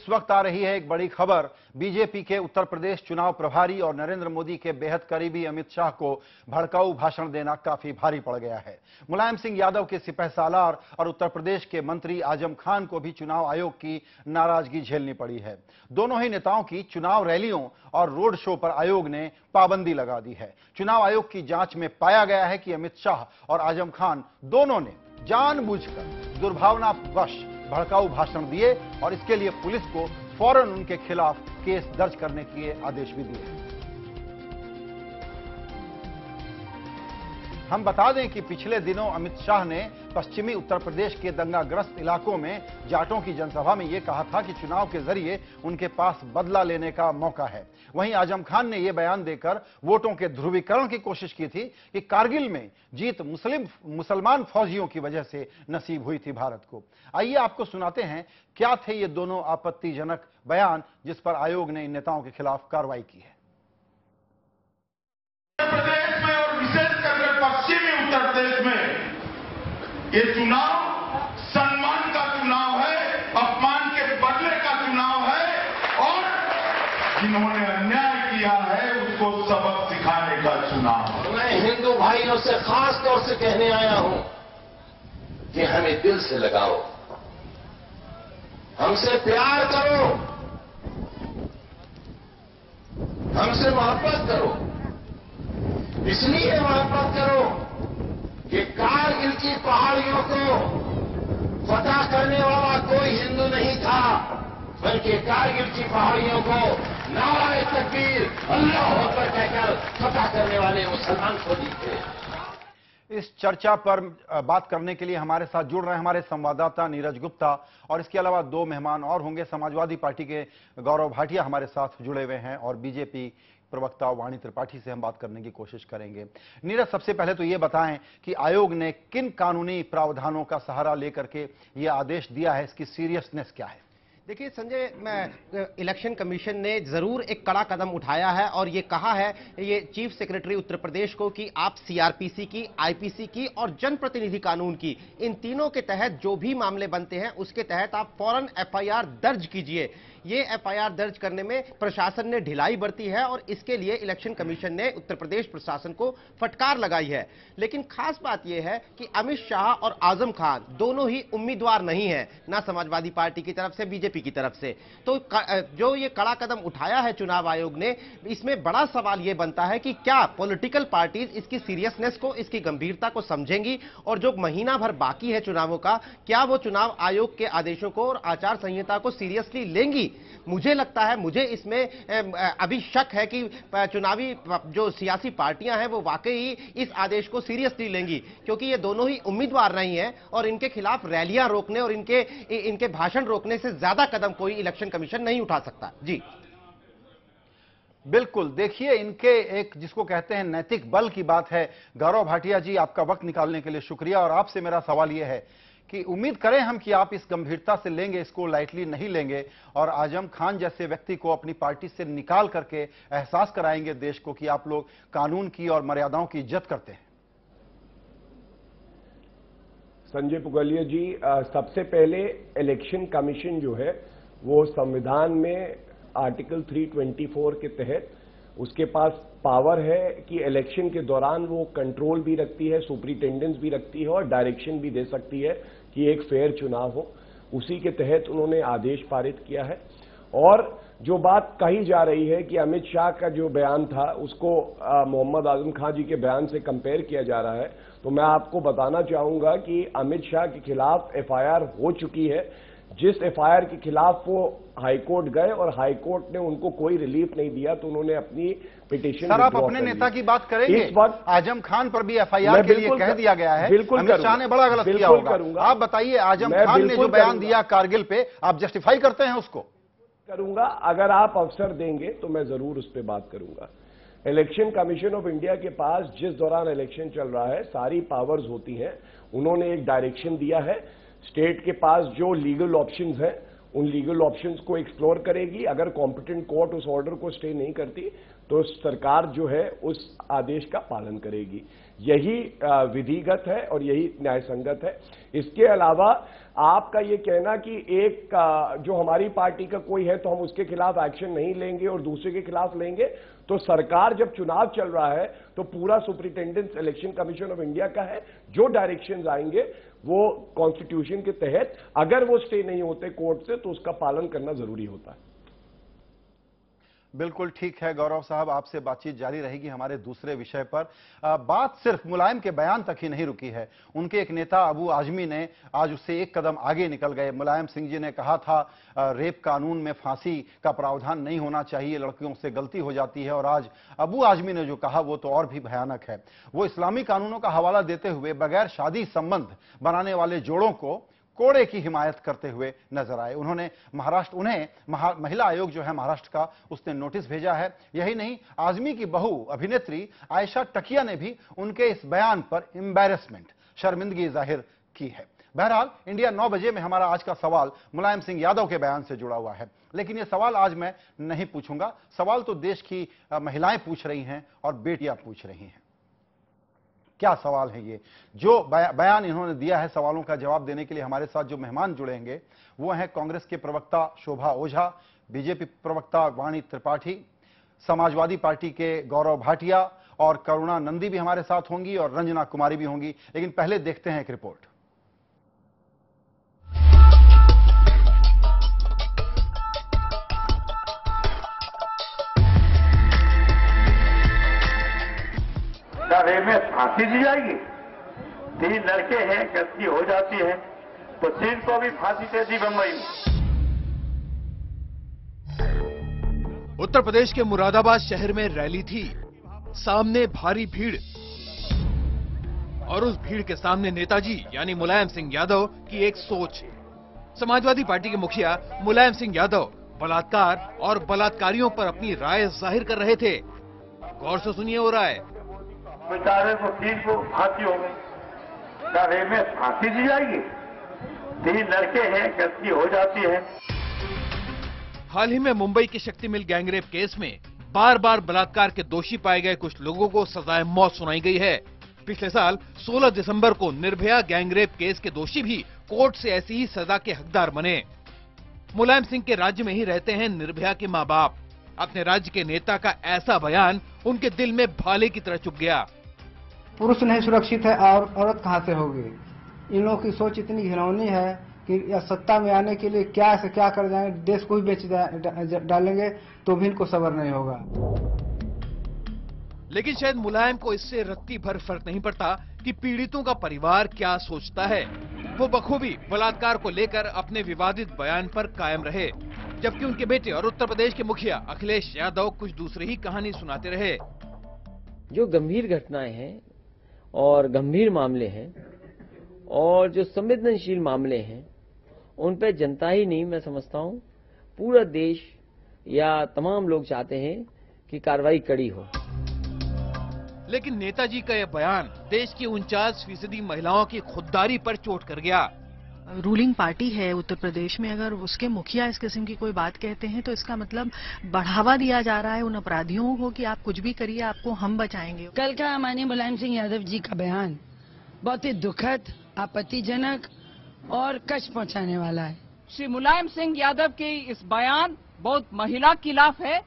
इस वक्त आ रही है एक बड़ी खबर। बीजेपी के उत्तर प्रदेश चुनाव प्रभारी और नरेंद्र मोदी के बेहद करीबी अमित शाह को भड़काऊ भाषण देना काफी भारी पड़ गया है। मुलायम सिंह यादव के सिपहसालार और उत्तर प्रदेश के मंत्री आजम खान को भी चुनाव आयोग की नाराजगी झेलनी पड़ी है। दोनों ही नेताओं की चुनाव रैलियों और रोड शो पर आयोग ने पाबंदी लगा दी है। चुनाव आयोग की जांच में पाया गया है कि अमित शाह और आजम खान दोनों ने जानबूझकर दुर्भावनावश भड़काऊ भाषण दिए और इसके लिए पुलिस को फौरन उनके खिलाफ केस दर्ज करने के आदेश भी दिए हैं। हम बता दें कि पिछले दिनों अमित शाह ने पश्चिमी उत्तर प्रदेश के दंगाग्रस्त इलाकों में जाटों की जनसभा में यह कहा था कि चुनाव के जरिए उनके पास बदला लेने का मौका है। वहीं आजम खान ने यह बयान देकर वोटों के ध्रुवीकरण की कोशिश की थी कि कारगिल में जीत मुसलमान फौजियों की वजह से नसीब हुई थी भारत को। आइए आपको सुनाते हैं क्या थे ये दोनों आपत्तिजनक बयान जिस पर आयोग ने इन नेताओं के खिलाफ कार्रवाई की है। पश्चिमी उत्तर प्रदेश में ये चुनाव सम्मान का चुनाव है, अपमान के बदले का चुनाव है और जिन्होंने अन्याय किया है उसको सबक सिखाने का चुनाव है। मैं हिंदू भाइयों से खास तौर से कहने आया हूं कि हमें दिल से लगाओ, हमसे प्यार करो, हमसे मोहब्बत करो। इसलिए मोहब्बत करो कि कारगिल की पहाड़ियों को फतह करने वाला कोई हिंदू नहीं था, बल्कि कारगिल की पहाड़ियों को नारे तकबीर अल्लाह अकबर कहकर फतह करने वाले मुसलमान फौजी थे। इस चर्चा पर बात करने के लिए हमारे साथ जुड़ रहे हैं हमारे संवाददाता नीरज गुप्ता और इसके अलावा दो मेहमान और होंगे। समाजवादी पार्टी के गौरव भाटिया हमारे साथ जुड़े हुए हैं और बीजेपी प्रवक्ता वाणी त्रिपाठी से हम बात करने की कोशिश करेंगे। नीरज, सबसे पहले तो ये बताएं कि आयोग ने किन कानूनी प्रावधानों का सहारा लेकर के ये आदेश दिया है, इसकी सीरियसनेस क्या है? देखिए संजय, इलेक्शन कमीशन ने जरूर एक कड़ा कदम उठाया है और ये कहा है ये चीफ सेक्रेटरी उत्तर प्रदेश को कि आप सीआरपीसी की, आईपीसी की और जनप्रतिनिधि कानून की, इन तीनों के तहत जो भी मामले बनते हैं उसके तहत आप फौरन एफआईआर दर्ज कीजिए। ये एफआईआर दर्ज करने में प्रशासन ने ढिलाई बरती है और इसके लिए इलेक्शन कमीशन ने उत्तर प्रदेश प्रशासन को फटकार लगाई है। लेकिन खास बात यह है कि अमित शाह और आजम खान दोनों ही उम्मीदवार नहीं है, ना समाजवादी पार्टी की तरफ से बीजेपी की तरफ से। तो जो ये कड़ा कदम उठाया है चुनाव आयोग ने, इसमें बड़ा सवाल यह बनता है कि क्या पॉलिटिकल पार्टीज इसकी सीरियसनेस को, इसकी गंभीरता को समझेंगी और जो महीना भर बाकी है चुनावों का, क्या वो चुनाव आयोग के आदेशों को और आचार संहिता को सीरियसली लेंगी? मुझे लगता है, मुझे इसमें अभी शक है कि चुनावी जो सियासी पार्टियां हैं वो वाकई इस आदेश को सीरियसली लेंगी, क्योंकि ये दोनों ही उम्मीदवार नहीं हैं और इनके खिलाफ रैलियां रोकने और इनके भाषण रोकने से ज्यादा कदम कोई इलेक्शन कमीशन नहीं उठा सकता। जी बिल्कुल, देखिए इनके एक जिसको कहते हैं नैतिक बल की बात है। गौरव भाटिया जी, आपका वक्त निकालने के लिए शुक्रिया और आपसे मेरा सवाल यह है कि उम्मीद करें हम कि आप इस गंभीरता से लेंगे, इसको लाइटली नहीं लेंगे और आजम खान जैसे व्यक्ति को अपनी पार्टी से निकाल करके एहसास कराएंगे देश को कि आप लोग कानून की और मर्यादाओं की इज्जत करते हैं। संजय पुगलिया जी, सबसे पहले इलेक्शन कमीशन जो है वो संविधान में आर्टिकल 324 के तहत उसके पास पावर है कि इलेक्शन के दौरान वो कंट्रोल भी रखती है, सुपरिटेंडेंस भी रखती है और डायरेक्शन भी दे सकती है कि एक फेयर चुनाव हो। उसी के तहत उन्होंने आदेश पारित किया है। और जो बात कही जा रही है कि अमित शाह का जो बयान था उसको मोहम्मद आजम खान जी के बयान से कंपेयर किया जा रहा है, तो मैं आपको बताना चाहूंगा कि अमित शाह के खिलाफ एफआईआर हो चुकी है। जिस एफआईआर के खिलाफ वो हाईकोर्ट गए और हाईकोर्ट ने उनको कोई रिलीफ नहीं दिया तो उन्होंने अपनी पिटीशन सर, आप अपने नेता की बात करेंगे? इस वक्त आजम खान पर भी एफआईआर के लिए कह दिया गया है, बिल्कुल अमित शाह ने बड़ा गलत किया होगा। आप बताइए, आजम खान ने जो बयान दिया कारगिल पे, आप जस्टिफाई करते हैं उसको? करूंगा, अगर आप अवसर देंगे तो मैं जरूर उस पर बात करूंगा। इलेक्शन कमीशन ऑफ इंडिया के पास जिस दौरान इलेक्शन चल रहा है सारी पावर्स होती हैं। उन्होंने एक डायरेक्शन दिया है, स्टेट के पास जो लीगल ऑप्शंस हैं उन लीगल ऑप्शंस को एक्सप्लोर करेगी। अगर कॉम्पिटेंट कोर्ट उस ऑर्डर को स्टे नहीं करती तो सरकार जो है उस आदेश का पालन करेगी। यही विधिगत है और यही न्यायसंगत है। इसके अलावा आपका ये कहना कि एक जो हमारी पार्टी का कोई है तो हम उसके खिलाफ एक्शन नहीं लेंगे और दूसरे के खिलाफ लेंगे, तो सरकार जब चुनाव चल रहा है तो पूरा superintendent election commission of India का है। जो डायरेक्शंस आएंगे वो कॉन्स्टिट्यूशन के तहत, अगर वो स्टे नहीं होते कोर्ट से, तो उसका पालन करना जरूरी होता है। बिल्कुल ठीक है गौरव साहब, आपसे बातचीत जारी रहेगी हमारे दूसरे विषय पर। बात सिर्फ मुलायम के बयान तक ही नहीं रुकी है। उनके एक नेता अबू आजमी ने आज उससे एक कदम आगे निकल गए। मुलायम सिंह जी ने कहा था रेप कानून में फांसी का प्रावधान नहीं होना चाहिए, लड़कियों से गलती हो जाती है, और आज अबू आजमी ने जो कहा वो तो और भी भयानक है। वो इस्लामी कानूनों का हवाला देते हुए बगैर शादी संबंध बनाने वाले जोड़ों को कोड़े की हिमायत करते हुए नजर आए। उन्हें महिला आयोग जो है महाराष्ट्र का, उसने नोटिस भेजा है। यही नहीं, आजमी की बहू अभिनेत्री आयशा टकिया ने भी उनके इस बयान पर एम्बैरेसमेंट, शर्मिंदगी जाहिर की है। बहरहाल इंडिया 9 बजे में हमारा आज का सवाल मुलायम सिंह यादव के बयान से जुड़ा हुआ है, लेकिन यह सवाल आज मैं नहीं पूछूंगा। सवाल तो देश की महिलाएं पूछ रही हैं और बेटियां पूछ रही हैं। क्या सवाल है ये जो बयान इन्होंने दिया है? सवालों का जवाब देने के लिए हमारे साथ जो मेहमान जुड़ेंगे वो हैं कांग्रेस के प्रवक्ता शोभा ओझा, बीजेपी प्रवक्ता वाणी त्रिपाठी, समाजवादी पार्टी के गौरव भाटिया और करुणा नंदी भी हमारे साथ होंगी और रंजना कुमारी भी होंगी। लेकिन पहले देखते हैं एक रिपोर्ट। रेप में फांसी दी जाएगी। 3 लड़के हैं, गलती हो जाती है तो 3 को भी फांसी दे दी बम्बई में। उत्तर प्रदेश के मुरादाबाद शहर में रैली थी, सामने भारी भीड़ और उस भीड़ के सामने नेताजी यानी मुलायम सिंह यादव की एक सोच। समाजवादी पार्टी के मुखिया मुलायम सिंह यादव बलात्कार और बलात्कारियों पर अपनी राय जाहिर कर रहे थे। गौर से सुनिए वो राय। बेचारे को 3 को फांसी हो गई। रेप में फांसी दी जाएगी। 3 लड़के हैं, गलती हो जाती है। हाल ही में मुंबई के शक्ति मिल गैंगरेप केस में बार बार बलात्कार के दोषी पाए गए कुछ लोगों को सजाए मौत सुनाई गई है। पिछले साल 16 दिसंबर को निर्भया गैंगरेप केस के दोषी भी कोर्ट से ऐसी ही सजा के हकदार बने। मुलायम सिंह के राज्य में ही रहते हैं निर्भया के माँ बाप। अपने राज्य के नेता का ऐसा बयान उनके दिल में भाले की तरह चुभ गया। पुरुष नहीं सुरक्षित है और औरत कहां से होगी? इन लोगों की सोच इतनी घिनौनी है कि या सत्ता में आने के लिए क्या से क्या कर जाएंगे, देश को ही बेच डालेंगे तो भी इनको सब्र नहीं होगा। लेकिन शायद मुलायम को इससे रत्ती भर फर्क नहीं पड़ता कि पीड़ितों का परिवार क्या सोचता है। वो बखूबी बलात्कार को लेकर अपने विवादित बयान पर कायम रहे, जबकि उनके बेटे और उत्तर प्रदेश के मुखिया अखिलेश यादव कुछ दूसरी ही कहानी सुनाते रहे। जो गंभीर घटनाएं हैं और गंभीर मामले हैं और जो संवेदनशील मामले हैं, उन पे जनता ही नहीं, मैं समझता हूं पूरा देश या तमाम लोग चाहते हैं कि कार्रवाई कड़ी हो। लेकिन नेताजी का यह बयान देश की 49% महिलाओं की खुददारी पर चोट कर गया। रूलिंग पार्टी है उत्तर प्रदेश में, अगर उसके मुखिया इस किस्म की कोई बात कहते हैं तो इसका मतलब बढ़ावा दिया जा रहा है उन अपराधियों को कि आप कुछ भी करिए, आपको हम बचाएंगे। कल का माननीय मुलायम सिंह यादव जी का बयान बहुत ही दुखद, आपत्तिजनक और कष्ट पहुंचाने वाला है। श्री मुलायम सिंह यादव के इस बयान बहुत महिला खिलाफ है,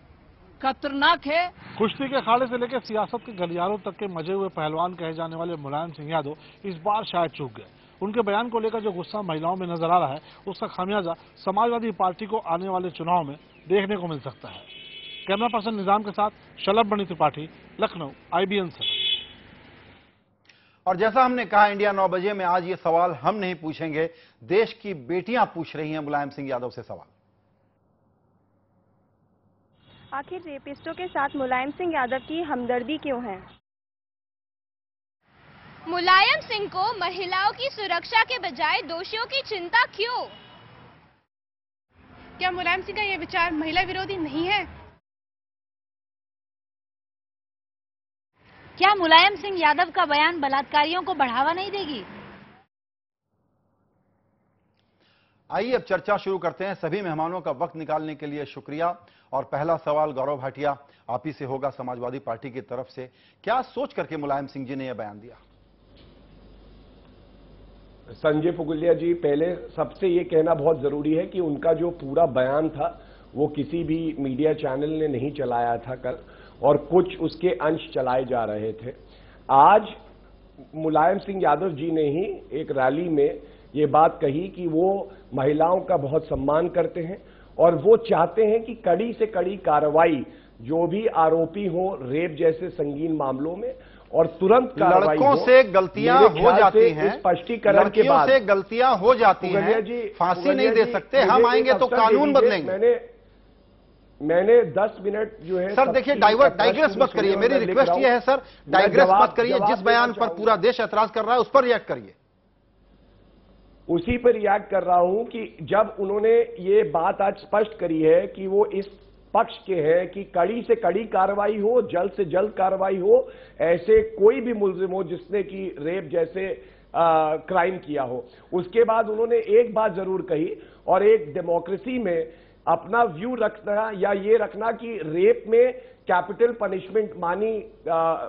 खतरनाक है। कुश्ती के अखाड़े से लेकर सियासत के गलियारों तक के मजे हुए पहलवान कहे जाने वाले मुलायम सिंह यादव इस बार शायद चूक गए। उनके बयान को लेकर जो गुस्सा महिलाओं में नजर आ रहा है, उसका खामियाजा समाजवादी पार्टी को आने वाले चुनाव में देखने को मिल सकता है। कैमरा पर्सन निजाम के साथ शलभ बनी त्रिपाठी, लखनऊ, IBN से। और जैसा हमने कहा, इंडिया 9 बजे में आज ये सवाल हम नहीं पूछेंगे, देश की बेटियां पूछ रही हैं मुलायम सिंह यादव से सवाल। आखिर रेपिस्टों के साथ मुलायम सिंह यादव की हमदर्दी क्यों है? मुलायम सिंह को महिलाओं की सुरक्षा के बजाय दोषियों की चिंता क्यों? क्या मुलायम सिंह का यह विचार महिला विरोधी नहीं है? क्या मुलायम सिंह यादव का बयान बलात्कारियों को बढ़ावा नहीं देगी? आइए अब चर्चा शुरू करते हैं। सभी मेहमानों का वक्त निकालने के लिए शुक्रिया। और पहला सवाल गौरव भाटिया आप ही से होगा, समाजवादी पार्टी की तरफ से। क्या सोच करके मुलायम सिंह जी ने यह बयान दिया? संजय पुगलिया जी, पहले सबसे ये कहना बहुत जरूरी है कि उनका जो पूरा बयान था वो किसी भी मीडिया चैनल ने नहीं चलाया था कल, और कुछ उसके अंश चलाए जा रहे थे। आज मुलायम सिंह यादव जी ने ही एक रैली में ये बात कही कि वो महिलाओं का बहुत सम्मान करते हैं और वो चाहते हैं कि कड़ी से कड़ी कार्रवाई जो भी आरोपी हो रेप जैसे संगीन मामलों में, और तुरंत कार्रवाई हो। लड़कों से गलतियां हो जाती हैं, स्पष्टीकरण के बाद से गलतियां हो जाती हैं, फांसी नहीं दे सकते। हम आएंगे तो कानून बदलेंगे। मैंने 10 मिनट जो है सर देखिए, डाइग्रेस मत करिए, मेरी रिक्वेस्ट ये है सर, डाइग्रेस मत करिए। जिस बयान पर पूरा देश ऐतराज कर रहा है उस पर रिएक्ट करिए। उसी पर रिएक्ट कर रहा हूं कि जब उन्होंने ये बात आज स्पष्ट करी है कि वो इस पक्ष के हैं कि कड़ी से कड़ी कार्रवाई हो, जल्द से जल्द कार्रवाई हो, ऐसे कोई भी मुलजिम हो जिसने कि रेप जैसे क्राइम किया हो। उसके बाद उन्होंने एक बात जरूर कही, और एक डेमोक्रेसी में अपना व्यू रखना या ये रखना कि रेप में कैपिटल पनिशमेंट मानी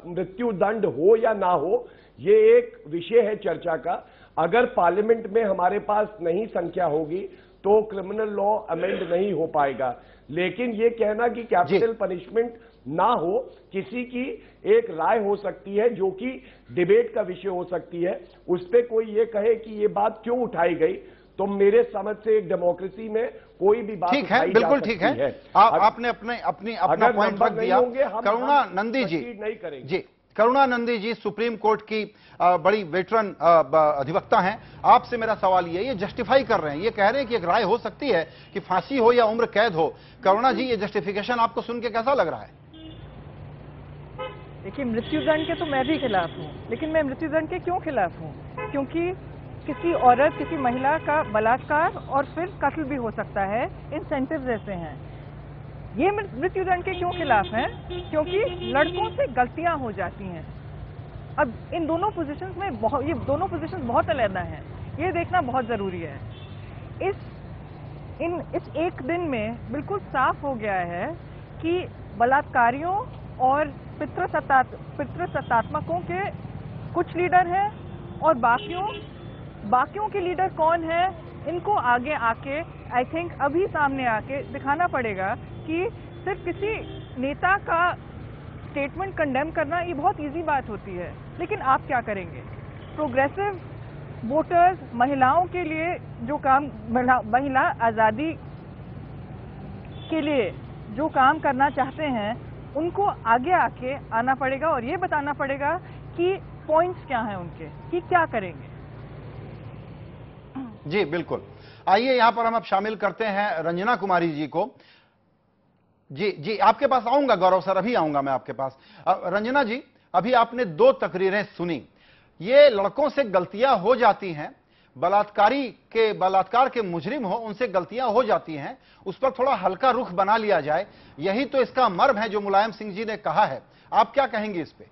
मृत्यु दंड हो या ना हो, ये एक विषय है चर्चा का। अगर पार्लियामेंट में हमारे पास नहीं संख्या होगी तो क्रिमिनल लॉ अमेंड नहीं हो पाएगा। लेकिन ये कहना कि कैपिटल पनिशमेंट ना हो, किसी की एक राय हो सकती है जो कि डिबेट का विषय हो सकती है, उस पर कोई ये कहे कि ये बात क्यों उठाई गई, तो मेरे समझ से एक डेमोक्रेसी में कोई भी बात ठीक है, बिल्कुल ठीक है। आपने अपना पॉइंट रख दिया। करुणा नंदी जी नहीं करेंगे जी, करुणा नंदी जी सुप्रीम कोर्ट की बड़ी वेटरन अधिवक्ता हैं। आपसे मेरा सवाल ये जस्टिफाई कर रहे हैं, ये कह रहे हैं कि एक राय हो सकती है कि फांसी हो या उम्र कैद हो। करुणा जी, ये जस्टिफिकेशन आपको सुन के कैसा लग रहा है? देखिए, मृत्युदंड के तो मैं भी खिलाफ हूँ, लेकिन मैं मृत्युदंड के क्यों खिलाफ हूँ? क्योंकि किसी औरत, किसी महिला का बलात्कार और फिर कत्ल भी हो सकता है, इंसेंटिव्स ऐसे हैं। ये मृत्युदंड के क्यों खिलाफ हैं? क्योंकि लड़कों से गलतियां हो जाती हैं। अब इन दोनों पोजीशंस में ये दोनों पोजीशंस बहुत अलग हैं, ये देखना बहुत जरूरी है। इस एक दिन में बिल्कुल साफ हो गया है कि बलात्कारियों और पितृसत्तात्मकों के कुछ लीडर हैं और बाकियों के लीडर कौन है, इनको आगे आके आई थिंक अभी सामने आके दिखाना पड़ेगा कि सिर्फ किसी नेता का स्टेटमेंट कंडेम करना ये बहुत इजी बात होती है, लेकिन आप क्या करेंगे? प्रोग्रेसिव वोटर्स, महिलाओं के लिए जो काम, महिला आज़ादी के लिए जो काम करना चाहते हैं, उनको आगे आके आना पड़ेगा और ये बताना पड़ेगा कि पॉइंट्स क्या हैं उनके, कि क्या करेंगे। जी बिल्कुल। आइए यहां पर हम अब शामिल करते हैं रंजना कुमारी जी को। जी आपके पास आऊंगा गौरव सर, अभी आऊंगा मैं आपके पास। रंजना जी, अभी आपने 2 तकरीरें सुनी। ये लड़कों से गलतियां हो जाती हैं, बलात्कार के मुजरिम हो उनसे गलतियां हो जाती हैं, उस पर थोड़ा हल्का रुख बना लिया जाए, यही तो इसका मर्म है जो मुलायम सिंह जी ने कहा है। आप क्या कहेंगे इस पे?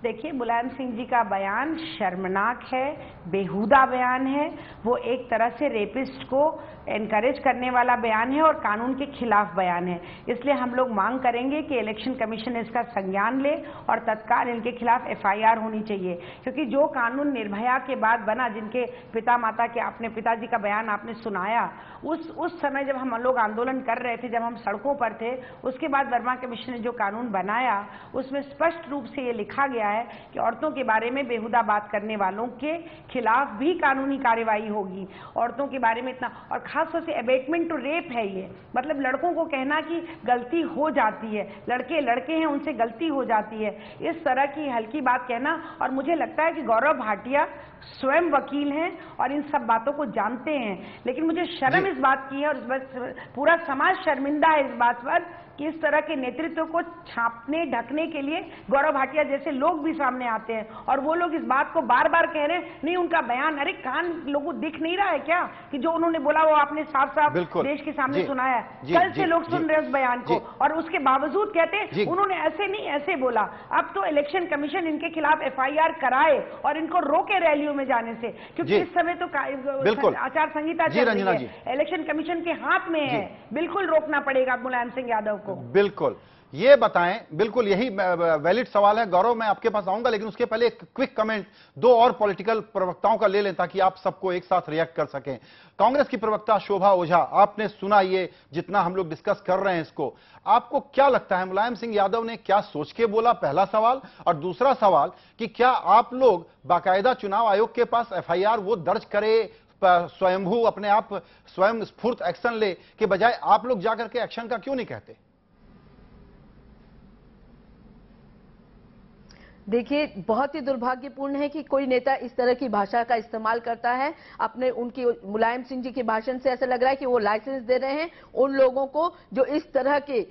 देखिए, मुलायम सिंह जी का बयान शर्मनाक है, बेहुदा बयान है। वो एक तरह से रेपिस्ट को एनकरेज करने वाला बयान है और कानून के खिलाफ बयान है। इसलिए हम लोग मांग करेंगे कि इलेक्शन कमीशन इसका संज्ञान ले और तत्काल इनके खिलाफ FIR होनी चाहिए, क्योंकि जो कानून निर्भया के बाद बना, जिनके पिता माता के आपने पिताजी का बयान आपने सुनाया, उस समय जब हम लोग आंदोलन कर रहे थे, जब हम सड़कों पर थे, उसके बाद वर्मा कमीशन ने जो कानून बनाया उसमें स्पष्ट रूप से ये लिखा गया है कि औरतों के बारे में बेहुदा बात करने वालों के खिलाफ भी कानूनी कार्रवाई होगी। औरतों के बारे में इतना, और खासतौर से अबेटमेंट टू रेप है ये, मतलब लड़कों को कहना कि गलती हो जाती है, लड़के हैं उनसे गलती हो जाती है, इस तरह की हल्की बात कहना। और मुझे लगता है कि गौरव भाटिया स्वयं वकील हैं और इन सब बातों को जानते हैं, लेकिन मुझे शर्म इस बात की है और पूरा समाज शर्मिंदा है इस बात पर कि इस तरह के नेतृत्व को छापने ढकने के लिए गौरव भाटिया जैसे लोग लोग भी सामने आते हैं और वो लोग इस बात को बार बार कह रहे हैं, नहीं उनका बयान, अरे कान लोगों दिख नहीं रहा है क्या कि जो उन्होंने बोला वो आपने साफ साफ देश के सामने सुनाया है। कल से लोग सुन रहे हैं उस बयान को और उसके बावजूद कहते हैं उन्होंने ऐसे नहीं ऐसे बोला। अब तो इलेक्शन कमीशन इनके खिलाफ FIR कराए और इनको रोके रैलियों में जाने से, क्योंकि इस समय तो आचार संहिता चल रही है, इलेक्शन कमीशन के हाथ में है, बिल्कुल रोकना पड़ेगा मुलायम सिंह यादव को। बिल्कुल, ये बताएं, बिल्कुल यही वैलिड सवाल है। गौरव, मैं आपके पास आऊंगा, लेकिन उसके पहले एक क्विक कमेंट दो और पॉलिटिकल प्रवक्ताओं का ले लें ताकि आप सबको एक साथ रिएक्ट कर सकें। कांग्रेस की प्रवक्ता शोभा ओझा, आपने सुना ये जितना हम लोग डिस्कस कर रहे हैं इसको, आपको क्या लगता है मुलायम सिंह यादव ने क्या सोच के बोला, पहला सवाल। और दूसरा सवाल कि क्या आप लोग बाकायदा चुनाव आयोग के पास FIR वो दर्ज करे, स्वयंभू अपने आप स्वयं स्फूर्त एक्शन ले के बजाय आप लोग जाकर के एक्शन का क्यों नहीं कहते? देखिए, बहुत ही दुर्भाग्यपूर्ण है कि कोई नेता इस तरह की भाषा का इस्तेमाल करता है। अपने उनकी मुलायम सिंह जी के भाषण से ऐसा लग रहा है कि वो लाइसेंस दे रहे हैं उन लोगों को जो इस तरह के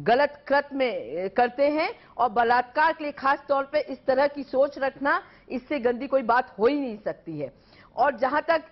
गलत कृत्य में करते हैं, और बलात्कार के लिए खास तौर पे इस तरह की सोच रखना, इससे गंदी कोई बात हो ही नहीं सकती है। और जहां तक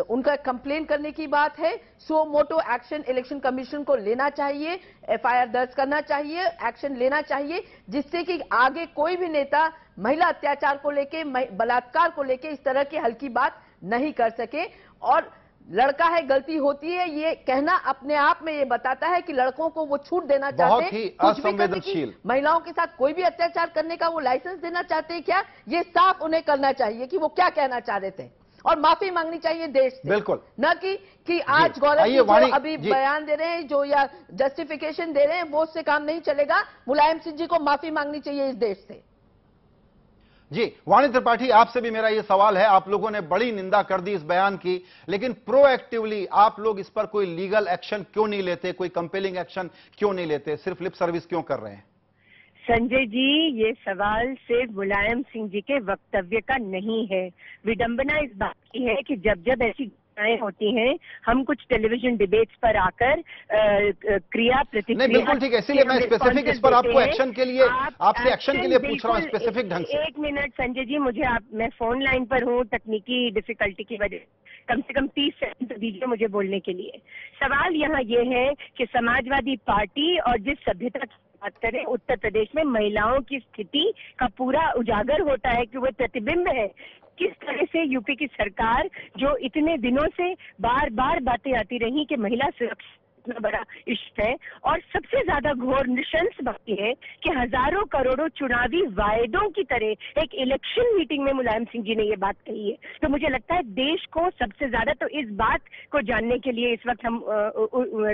उनका कंप्लेन करने की बात है, सो मोटो एक्शन इलेक्शन कमीशन को लेना चाहिए, FIR दर्ज करना चाहिए, एक्शन लेना चाहिए, जिससे कि आगे कोई भी नेता महिला अत्याचार को लेके, बलात्कार को लेके इस तरह की हल्की बात नहीं कर सके। और लड़का है, गलती होती है, ये कहना अपने आप में ये बताता है कि लड़कों को वो छूट देना चाहते हैं, कुछ भी करने की, महिलाओं के साथ कोई भी अत्याचार करने का वो लाइसेंस देना चाहते हैं क्या, ये साफ उन्हें करना चाहिए कि वो क्या कहना चाह रहे थे, और माफी मांगनी चाहिए देश से। बिल्कुल, न कि आज गौरव जी जो अभी बयान दे रहे हैं, जो या जस्टिफिकेशन दे रहे हैं, वो उससे काम नहीं चलेगा। मुलायम सिंह जी को माफी मांगनी चाहिए इस देश से। जी, वाणी त्रिपाठी, आपसे भी मेरा यह सवाल है, आप लोगों ने बड़ी निंदा कर दी इस बयान की, लेकिन प्रोएक्टिवली आप लोग इस पर कोई लीगल एक्शन क्यों नहीं लेते, कोई कंपेलिंग एक्शन क्यों नहीं लेते, सिर्फ लिप सर्विस क्यों कर रहे हैं? संजय जी, ये सवाल सिर्फ मुलायम सिंह जी के वक्तव्य का नहीं है। विडंबना इस बात की है कि जब जब ऐसी घटनाएं होती हैं, हम कुछ टेलीविजन डिबेट्स पर आकर क्रिया प्रतिक्रिया, नहीं बिल्कुल ठीक है, इसीलिए मैं स्पेसिफिक इस पर आपको एक्शन के लिए, आपसे एक्शन के लिए पूछ रहा हूँ स्पेसिफिक ढंग से। 1 मिनट संजय जी, मैं फोन लाइन पर हूँ, तकनीकी डिफिकल्टी की वजह, कम से कम 30 सेकंड दीजिए मुझे बोलने के लिए। सवाल यहाँ ये है कि समाजवादी पार्टी और जिस सभ्यता की बात करें, उत्तर प्रदेश में महिलाओं की स्थिति का पूरा उजागर होता है कि वो प्रतिबिंब है किस तरह से यूपी की सरकार, जो इतने दिनों से बार बार बातें आती रही कि महिला सुरक्षा इतना बड़ा इश्यू है, और सबसे ज्यादा घोर निशंस बात यह है कि हजारों करोड़ों चुनावी वायदों की तरह एक इलेक्शन मीटिंग में मुलायम सिंह जी ने ये बात कही है। तो मुझे लगता है देश को सबसे ज्यादा तो इस बात को जानने के लिए इस वक्त हम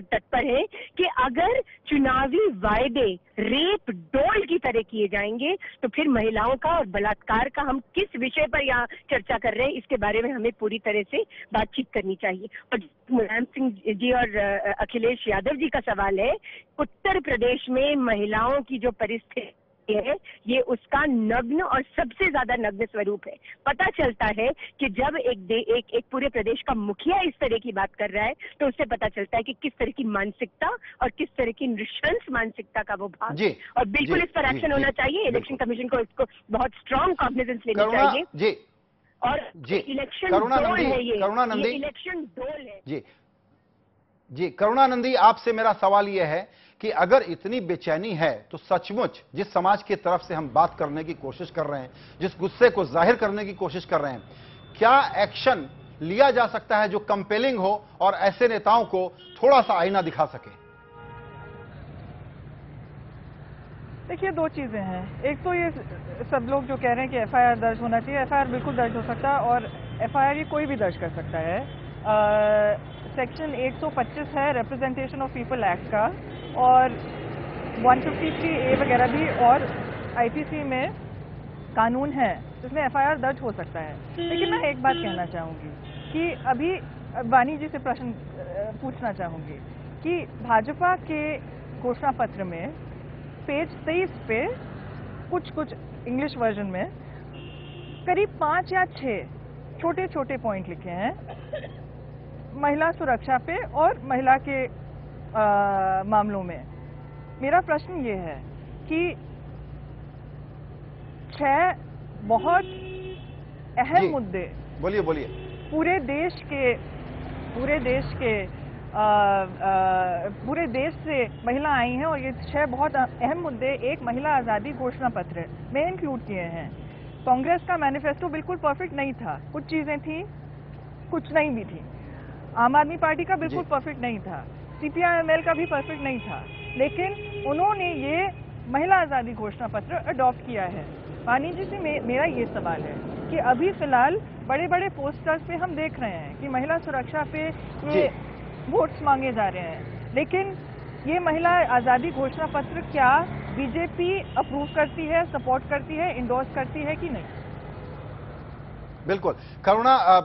तत्पर हैं कि अगर चुनावी वायदे रेप डोल की तरह किए जाएंगे तो फिर महिलाओं का और बलात्कार का हम किस विषय पर यहाँ चर्चा कर रहे हैं, इसके बारे में हमें पूरी तरह से बातचीत करनी चाहिए। और मुलायम सिंह जी और अखिलेश यादव जी का सवाल है, उत्तर प्रदेश में महिलाओं की जो परिस्थिति है, ये उसका नग्न और सबसे ज्यादा नग्न स्वरूप है। पता चलता है कि जब एक पूरे प्रदेश का मुखिया इस तरह की बात कर रहा है तो उससे पता चलता है कि किस तरह की मानसिकता और किस तरह की नृशंस मानसिकता का वो भाग है। और बिल्कुल इस पर एक्शन होना चाहिए। इलेक्शन कमीशन को इसको बहुत स्ट्रांग कॉग्निजेंस लेनी चाहिए। और इलेक्शन डोल है, ये इलेक्शन डोल है। जी करुणानंदी, आपसे मेरा सवाल यह है कि अगर इतनी बेचैनी है तो सचमुच जिस समाज की तरफ से हम बात करने की कोशिश कर रहे हैं, जिस गुस्से को जाहिर करने की कोशिश कर रहे हैं, क्या एक्शन लिया जा सकता है जो कंपेलिंग हो और ऐसे नेताओं को थोड़ा सा आईना दिखा सके? देखिए, दो चीजें हैं। एक तो ये सब लोग जो कह रहे हैं कि FIR दर्ज होना चाहिए, FIR बिल्कुल दर्ज हो सकता है, और FIR ये कोई भी दर्ज कर सकता है। सेक्शन 125 है रिप्रेजेंटेशन ऑफ पीपल एक्ट का, और 153A वगैरह भी, और IPC में कानून है जिसमें FIR दर्ज हो सकता है। लेकिन मैं एक बात कहना चाहूँगी कि अभी वानी जी से प्रश्न पूछना चाहूँगी कि भाजपा के घोषणा पत्र में पेज 23 पे कुछ इंग्लिश वर्जन में करीब 5 या 6 छोटे छोटे पॉइंट लिखे हैं महिला सुरक्षा पे और महिला के मामलों में। मेरा प्रश्न ये है कि 6 बहुत अहम मुद्दे बोलिए बोलिए पूरे देश से महिला आई हैं और ये 6 बहुत अहम मुद्दे एक महिला आज़ादी घोषणा पत्र में इंक्लूड किए हैं। कांग्रेस का मैनिफेस्टो बिल्कुल परफेक्ट नहीं था, कुछ चीजें थी, कुछ नहीं भी थी। आम आदमी पार्टी का बिल्कुल परफेक्ट नहीं था, CPI-ML का भी परफेक्ट नहीं था, लेकिन उन्होंने ये महिला आज़ादी घोषणा पत्र अडॉप्ट किया है। वानी जी से मेरा ये सवाल है कि अभी फिलहाल बड़े बड़े पोस्टर्स पे हम देख रहे हैं कि महिला सुरक्षा पे ये वोट्स मांगे जा रहे हैं, लेकिन ये महिला आज़ादी घोषणा पत्र क्या बीजेपी अप्रूव करती है, सपोर्ट करती है, इंडोर्स करती है कि नहीं? बिल्कुल। करुणा,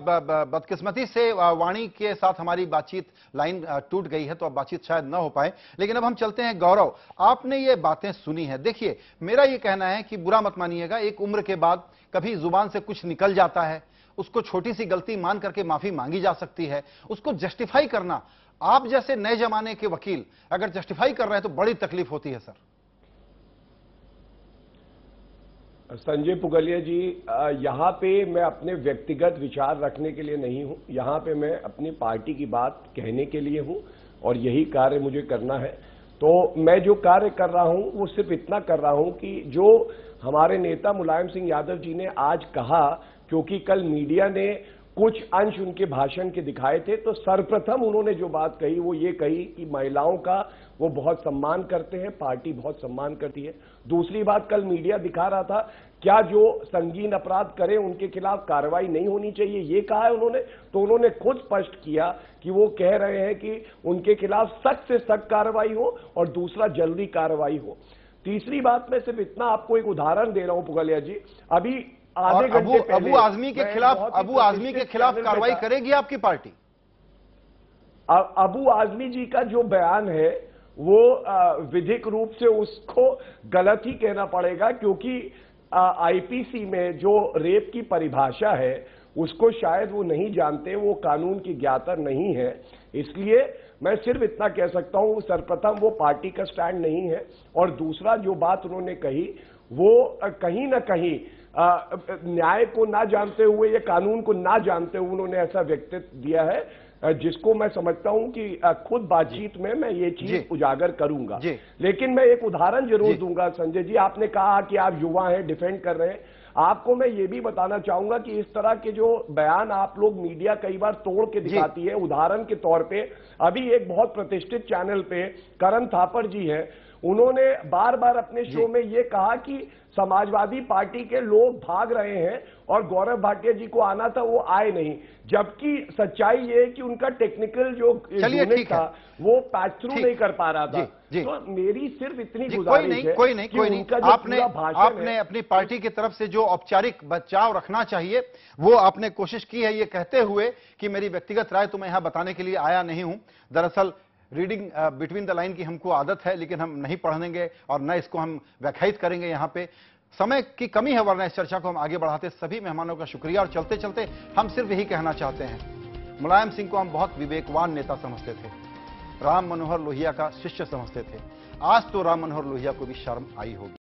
बदकिस्मती से वाणी के साथ हमारी बातचीत लाइन टूट गई है, तो अब बातचीत शायद न हो पाए, लेकिन अब हम चलते हैं गौरव। आपने ये बातें सुनी है। देखिए, मेरा ये कहना है कि बुरा मत मानिएगा, एक उम्र के बाद कभी जुबान से कुछ निकल जाता है, उसको छोटी सी गलती मान करके माफी मांगी जा सकती है। उसको जस्टिफाई करना, आप जैसे नए जमाने के वकील अगर जस्टिफाई कर रहे हैं तो बड़ी तकलीफ होती है सर। संजय पुगलिया जी, यहाँ पे मैं अपने व्यक्तिगत विचार रखने के लिए नहीं हूँ, यहाँ पे मैं अपनी पार्टी की बात कहने के लिए हूँ और यही कार्य मुझे करना है। तो मैं जो कार्य कर रहा हूँ वो सिर्फ इतना कर रहा हूँ कि जो हमारे नेता मुलायम सिंह यादव जी ने आज कहा, क्योंकि कल मीडिया ने कुछ अंश उनके भाषण के दिखाए थे, तो सर्वप्रथम उन्होंने जो बात कही वो ये कही कि महिलाओं का वो बहुत सम्मान करते हैं, पार्टी बहुत सम्मान करती है। दूसरी बात, कल मीडिया दिखा रहा था, क्या जो संगीन अपराध करें उनके खिलाफ कार्रवाई नहीं होनी चाहिए, ये कहा है उन्होंने। तो उन्होंने खुद स्पष्ट किया कि वो कह रहे हैं कि उनके खिलाफ सख्त से सख्त कार्रवाई हो और दूसरा जल्दी कार्रवाई हो। तीसरी बात, मैं सिर्फ इतना आपको एक उदाहरण दे रहा हूं पुगलिया जी, अभी आधे घंटे पहले अबू आजमी के खिलाफ कार्रवाई करेगी आपकी पार्टी? अबू आजमी जी का जो बयान है वो विधिक रूप से उसको गलत ही कहना पड़ेगा, क्योंकि आईपीसी में जो रेप की परिभाषा है उसको शायद वो नहीं जानते, वो कानून की ज्ञाता नहीं है। इसलिए मैं सिर्फ इतना कह सकता हूं, सर्वप्रथम वो पार्टी का स्टैंड नहीं है, और दूसरा जो बात उन्होंने कही वो कहीं ना कहीं न्याय को ना जानते हुए या कानून को ना जानते हुए उन्होंने ऐसा व्यक्तित्व दिया है, जिसको मैं समझता हूं कि खुद बातचीत में मैं ये चीज उजागर करूंगा। लेकिन मैं एक उदाहरण जरूर दूंगा। संजय जी, आपने कहा कि आप युवा हैं, डिफेंड कर रहे हैं, आपको मैं ये भी बताना चाहूंगा कि इस तरह के जो बयान आप लोग मीडिया कई बार तोड़ के दिखाती है, उदाहरण के तौर पे अभी एक बहुत प्रतिष्ठित चैनल पे करण थापर जी है, उन्होंने बार बार अपने शो में ये कहा कि समाजवादी पार्टी के लोग भाग रहे हैं और गौरव भाटिया जी को आना था, वो आए नहीं, जबकि सच्चाई ये है कि उनका टेक्निकल जो यूनिट था वो पैच थ्रू नहीं कर पा रहा था। तो मेरी सिर्फ इतनी गुजारिश है, कोई नहीं, आपने अपनी पार्टी की तरफ से जो औपचारिक बचाव रखना चाहिए वो आपने कोशिश की है, ये कहते हुए कि मेरी व्यक्तिगत राय तो मैं यहां बताने के लिए आया नहीं हूं। दरअसल रीडिंग बिटवीन द लाइन की हमको आदत है, लेकिन हम नहीं पढ़ेंगे और न इसको हम व्याख्यायित करेंगे। यहां पे समय की कमी है, वरना इस चर्चा को हम आगे बढ़ाते। सभी मेहमानों का शुक्रिया, और चलते चलते हम सिर्फ यही कहना चाहते हैं, मुलायम सिंह को हम बहुत विवेकवान नेता समझते थे, राम मनोहर लोहिया का शिष्य समझते थे। आज तो राम मनोहर लोहिया को भी शर्म आई होगी।